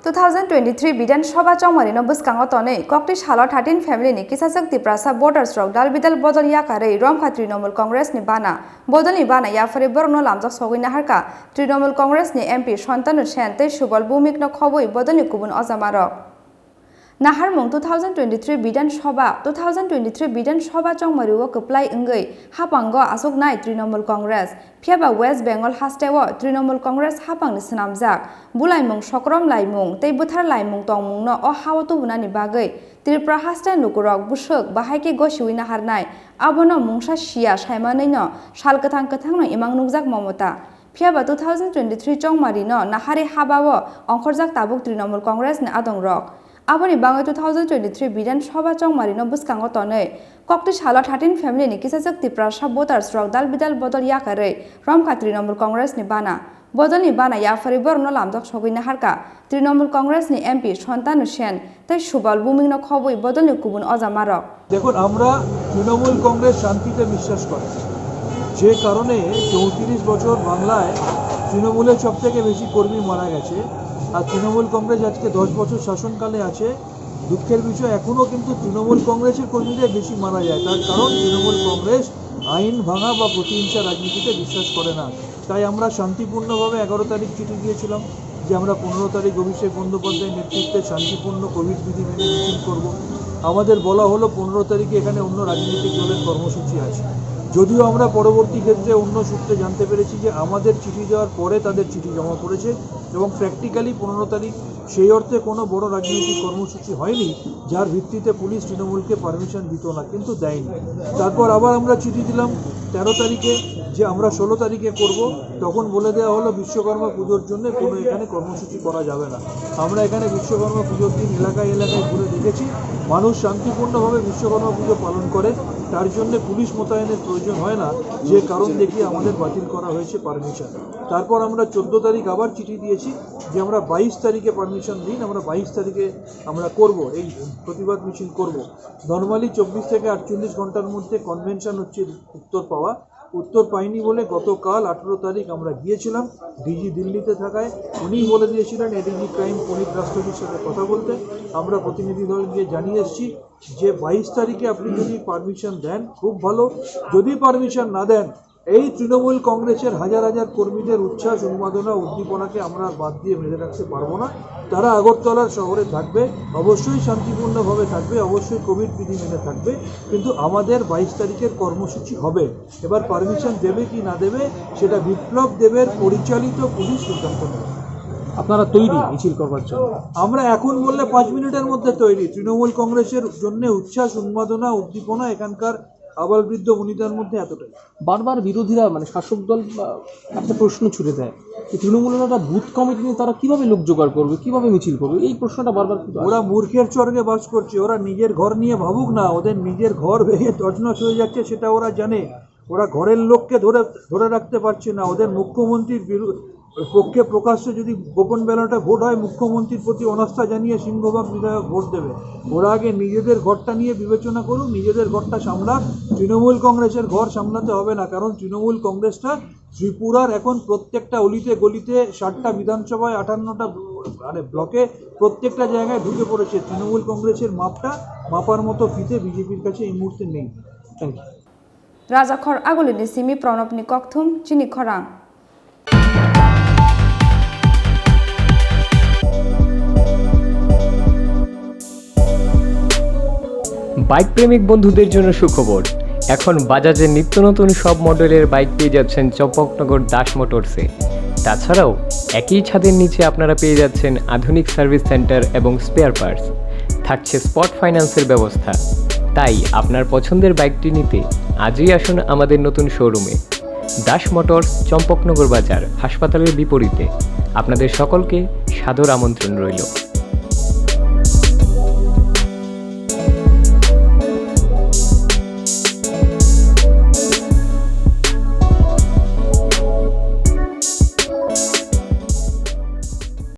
2023 বিধানসভা চমরিনো বুসকাঙ্গ তনে ককটি সালো 13 ফ্যামিলিনি Kisasuk Tiprasa Votersrok Dalbidal Bodol Yakarwi Romkha Trinamool Congress ni Bana Bodol ni Bana Yakarwi borno lamjak sogui naharka Trinamool Congress ni MP Shantanu Sen tei Subal Bumikno khoboi Bodol ni kubun ojamarok Naharmung 2023 বিধানসভা চংমারিও কপ্লাই ইংগৈ হাপাঙ্গ আসুক নাই Trinamool Congress ফিয়াবা West Bengal হাস্টেও Trinamool Congress হাপাংনি স্নামজাক বুলাইমুং সকরম লাইমুং তৈ বুথার লাইমুং তংমুং ন অ হাওতো বুনানি বাগৈ ত্রিপুরা হাস্তে নুকুরক বুসক বাহাইকে গসিউই নাহারনাই আবনো মুংসা শিয়া সাইমাनै ন সালকথাং কথাং ন ইমাং নুকজাক মমতা ফিয়াবা 2023 চংমারি ন নাহারি হাবাও অংখরজাক তাবুক Trinamool Congress ni adong rok Aboni bangai 2023 বিধানসভা চংমারিনো বুসকাঙ্গ তনে ককটি সালো 13 ফ্যামিলিনি Kisasuk Tiprasa Votersrok Dalbidal Bodol Yakarwi Romkha Trinamool Congress ni Bana Bodol ni Bana Yakarwi borno lamjak sogui naharka Trinamool Congress ni MP Shantanu Sen tei Subal Bumikno khoboi Bodol ni kubun ojamarok দেখুন আমরা তৃণমূল কংগ্রেস শান্তিতে বিশ্বাস করে যে কারণে 34 বছর বাংলায় তৃণমূলের সবথেকে বেশি কর্মী মারা গেছে আর তৃণমূল কংগ্রেস আজকে 10 বছর শাসনকালে আছে দুঃখের বিষয় এখনো কিন্তু তৃণমূল কংগ্রেসের কর্মীদের বেশি মারা যায় তার কারণ তৃণমূল কংগ্রেস আইন ভাঙা বা প্রতিহিংসা রাজনীতিতে বিশ্বাস করে না তাই আমরা শান্তিপূর্ণভাবে 11 তারিখ চিঠি দিয়েছিলাম যে আমরা 15 তারিখ অভিষেক বন্দ্যোপাধ্যায়ের নেতৃত্বে শান্তিপূর্ণ কোভিড বিধি মেনে মিছিল করব আমাদের বলা হলো 15 তারিখে এখানে অন্য রাজনৈতিক দলের কর্মসূচি আছে যদিও আমরা পরবর্তী ক্ষেত্রে অন্য সূত্রে জানতে পেরেছি যে আমাদের চিঠি দেওয়ার পরে তাদের চিঠি জমা পড়েছে এবং প্র্যাকটিক্যালি 15 তারিখ সেই অর্থে কোনো বড় রাজনৈতিক কর্মসূচি হয়নি যার ভিত্তিতে পুলিশ তৃণমূলকে পারমিশন দিত না কিন্তু দেয়নি তারপর আবার আমরা চিঠি দিলাম 13 তারিখে যে আমরা 16 তারিখে করব তখন বলে দেওয়া হলো বিশ্বকর্মা পুজোর জন্য কোনো এখানে কর্মসূচি করা যাবে না আমরা এখানে বিশ্বকর্মা পুজোর দিন এলাকায় ঘুরে দেখেছি মানুষ শান্তিপূর্ণভাবে বিশ্বকর্মা পুজো পালন করে তার জন্য পুলিশ মোতায়েনের প্রয়োজন হয় না যে কারণ দেখিয়ে আমাদের বাতিল করা হয়েছে পারমিশন তারপর আমরা 14 তারিখ আবার চিঠি দিয়েছি যে আমরা 22 তারিখে পারমিশন দিন আমরা 22 তারিখে আমরা করব এই প্রতিবাদ মিছিল করব নরমালি 24 থেকে 48 ঘন্টার মধ্যে কনভেনশন হচ্ছে উত্তর পাইনি বলে গতকাল 18 তারিখ আমরা গিয়েছিলাম ডিজি দিল্লিতে থাকায় উনি বলে দিয়েছিলেন এডিজি ক্রাইম পুলিশ রাষ্ট্রপতির সাথে কথা বলতে আমরা প্রতিনিধি দল গিয়ে জানিয়ে এসেছি যে 22 তারিখে আপনি যদি পারমিশন দেন খুব ভালো যদি পারমিশন না দেন এই তৃণমূল কংগ্রেসের হাজার হাজার কর্মীদের উচ্ছ্বাস উন্মাদনা উদ্দীপনাকে আমরা বাদ দিয়ে মেরে রাখতে পারবো না তারা আগরতলার শহরে থাকবে অবশ্যই শান্তিপূর্ণভাবে থাকবে অবশ্যই কোভিড বিধি মেনে থাকবে কিন্তু আমাদের 22 তারিখের কর্মসূচি হবে এবার পারমিশন দেবে কি না দেবে সেটা বিপ্লব দেবের পরিচালিত পুলিশ সিদ্ধান্ত নেবে আপনারা তৈরি মিছিল করবার জন্য আমরা এখন বললে 5 মিনিটের মধ্যে তৈরি তৃণমূল কংগ্রেসের জন্য উচ্ছ্বাস উন্মাদনা উদ্দীপনা এখানকার আবাল বৃদ্ধ বনিতার মধ্যে এতটাই বারবার বিরোধীরা মানে শাসক দল একটা প্রশ্ন ছুড়ে দেয় তৃণমূলের একটা বুথ কমিটি নিয়ে তারা কিভাবে লোক জোগাড় করবে কিভাবে মিছিল করবে এই প্রশ্নটা বারবার ওরা মূর্খের স্বর্গে বাস করছে ওরা নিজের ঘর নিয়ে ভাবুক না ওদের নিজের ঘর ভেঙে তছনছ হয়ে যাচ্ছে সেটা ওরা জানে ওরা ঘরের লোককে ধরে রাখতে পারছে না ওদের মুখ্যমন্ত্রীর পক্ষে প্রকাশ্যে যদি গোপন ব্যালটে ভোট হয় মুখ্যমন্ত্রীর প্রতি অনাস্থা জানিয়ে সিংহভাগ বিধায়ক ভোট দেবে ওরা আগে নিজেদের ঘরটা নিয়ে বিবেচনা করুক নিজেদের ঘরটা সামলাক তৃণমূল কংগ্রেসের ঘর সামলাতে হবে না কারণ তৃণমূল কংগ্রেসটা ত্রিপুরার এখন প্রত্যেকটা অলিতে গলিতে 60টা বিধানসভায় 58টা ব্লকে প্রত্যেকটা জায়গায় ঢুকে পড়েছে তৃণমূল কংগ্রেসের মাপার মতো ফিতে বিজেপির কাছে এই মুহূর্তে নেই থ্যাংক ইউ রাজাখর আগুলিনি সিমি প্রণবনি ককথুম চিনি খরাং বাইক প্রেমিক বন্ধুদের জন্য সুখবর এখন বাজাজের নিত্য নতুন সব মডেলের বাইক পেয়ে যাচ্ছেন চম্পকনগর দাস মোটরসে তাছাড়াও একই ছাদের নিচে আপনারা পেয়ে যাচ্ছেন আধুনিক সার্ভিস সেন্টার এবং স্পেয়ার পার্টস থাকছে স্পট ফাইন্যান্সের ব্যবস্থা তাই আপনার পছন্দের বাইকটি নিতে আজই আসুন আমাদের নতুন শোরুমে দাস মোটরস চম্পকনগর বাজার হাসপাতালের বিপরীতে আপনাদের সকলকে সাদর আমন্ত্রণ রইল